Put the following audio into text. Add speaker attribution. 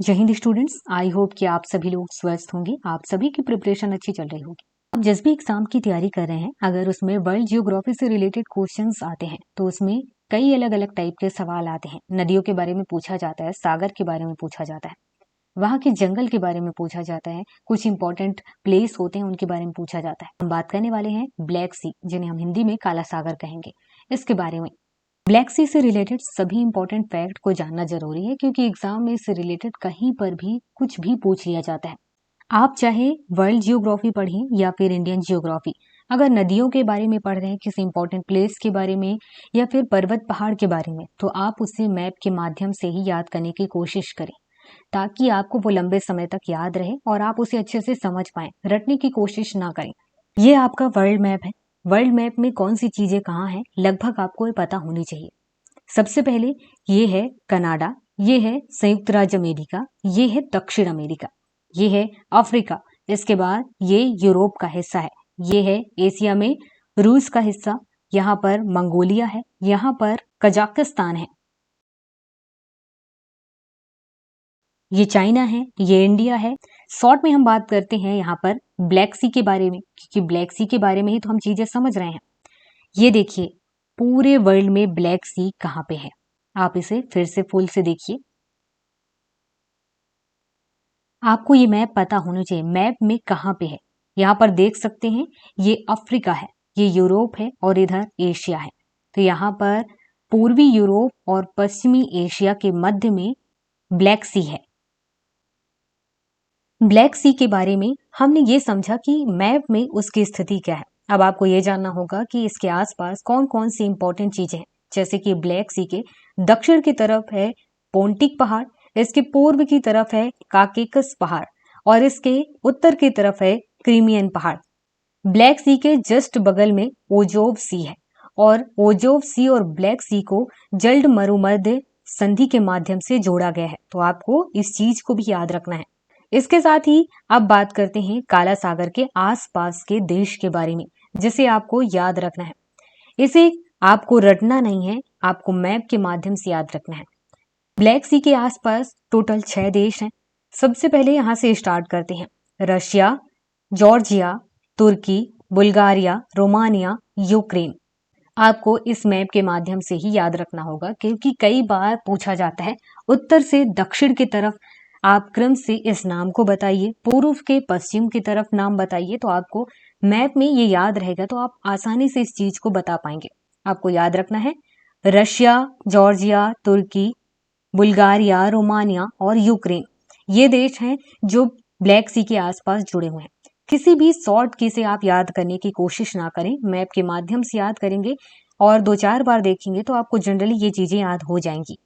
Speaker 1: जय Hind students, I hope कि आप सभी लोग स्वस्थ होंगे। आप सभी की प्रिपरेशन अच्छी चल रही होगी। आप जिस भी एग्जाम की तैयारी कर रहे हैं, अगर उसमें वर्ल्ड जियोग्राफी से रिलेटेड क्वेश्चंस आते हैं तो उसमें कई अलग अलग टाइप के सवाल आते हैं। नदियों के बारे में पूछा जाता है, सागर के बारे में पूछा जाता है, वहाँ के जंगल के बारे में पूछा जाता है, कुछ इंपॉर्टेंट प्लेस होते हैं उनके बारे में पूछा जाता है। हम बात करने वाले हैं ब्लैक सी, जिन्हें हम हिंदी में काला सागर कहेंगे, इसके बारे में। ब्लैक सी से रिलेटेड सभी इंपॉर्टेंट फैक्ट को जानना जरूरी है, क्योंकि एग्जाम में इससे रिलेटेड कहीं पर भी कुछ भी पूछ लिया जाता है। आप चाहे वर्ल्ड जियोग्राफी पढ़ें या फिर इंडियन जियोग्राफी, अगर नदियों के बारे में पढ़ रहे हैं, किसी इंपॉर्टेंट प्लेस के बारे में या फिर पर्वत पहाड़ के बारे में, तो आप उसे मैप के माध्यम से ही याद करने की कोशिश करें, ताकि आपको वो लंबे समय तक याद रहे और आप उसे अच्छे से समझ पाएं। रटने की कोशिश ना करें। ये आपका वर्ल्ड मैप है। वर्ल्ड मैप में कौन सी चीजें कहाँ हैं, लगभग आपको ये पता होनी चाहिए। सबसे पहले ये है कनाडा, ये है संयुक्त राज्य अमेरिका, ये है दक्षिण अमेरिका, ये है अफ्रीका। इसके बाद ये यूरोप का हिस्सा है, ये है एशिया में रूस का हिस्सा, यहाँ पर मंगोलिया है, यहाँ पर कजाकिस्तान है, ये चाइना है, ये इंडिया है। शॉर्ट में हम बात करते हैं यहाँ पर ब्लैक सी के बारे में, क्योंकि ब्लैक सी के बारे में ही तो हम चीजें समझ रहे हैं। ये देखिए, पूरे वर्ल्ड में ब्लैक सी कहाँ पे है। आप इसे फिर से फुल से देखिए। आपको ये मैप पता होना चाहिए, मैप में कहाँ पे है। यहाँ पर देख सकते हैं, ये अफ्रीका है, ये यूरोप है और इधर एशिया है। तो यहाँ पर पूर्वी यूरोप और पश्चिमी एशिया के मध्य में ब्लैक सी है। ब्लैक सी के बारे में हमने ये समझा कि मैप में उसकी स्थिति क्या है। अब आपको ये जानना होगा कि इसके आसपास कौन कौन सी इंपॉर्टेंट चीजें हैं। जैसे कि ब्लैक सी के दक्षिण की तरफ है पोंटिक पहाड़, इसके पूर्व की तरफ है काकेकस पहाड़ और इसके उत्तर की तरफ है क्रीमियन पहाड़। ब्लैक सी के जस्ट बगल में ओजोव सी है और ओजोव सी और ब्लैक सी को जल्द मरुमध्य संधि के माध्यम से जोड़ा गया है। तो आपको इस चीज को भी याद रखना है। इसके साथ ही अब बात करते हैं काला सागर के आसपास के देश के बारे में, जिसे आपको याद रखना है। इसे आपको रटना नहीं है, आपको मैप के माध्यम से याद रखना है। ब्लैक सी के आसपास टोटल 6 देश हैं। सबसे पहले यहां से स्टार्ट करते हैं। रशिया, जॉर्जिया, तुर्की, बुल्गारिया, रोमानिया, यूक्रेन। आपको इस मैप के माध्यम से ही याद रखना होगा, क्योंकि कई बार पूछा जाता है उत्तर से दक्षिण की तरफ आप क्रम से इस नाम को बताइए, पूर्व के पश्चिम की तरफ नाम बताइए। तो आपको मैप में ये याद रहेगा, तो आप आसानी से इस चीज को बता पाएंगे। आपको याद रखना है रशिया, जॉर्जिया, तुर्की, बुल्गारिया, रोमानिया और यूक्रेन, ये देश हैं जो ब्लैक सी के आसपास जुड़े हुए हैं। किसी भी शॉर्ट की से आप याद करने की कोशिश ना करें, मैप के माध्यम से याद करेंगे और 2-4 बार देखेंगे तो आपको जनरली ये चीजें याद हो जाएंगी।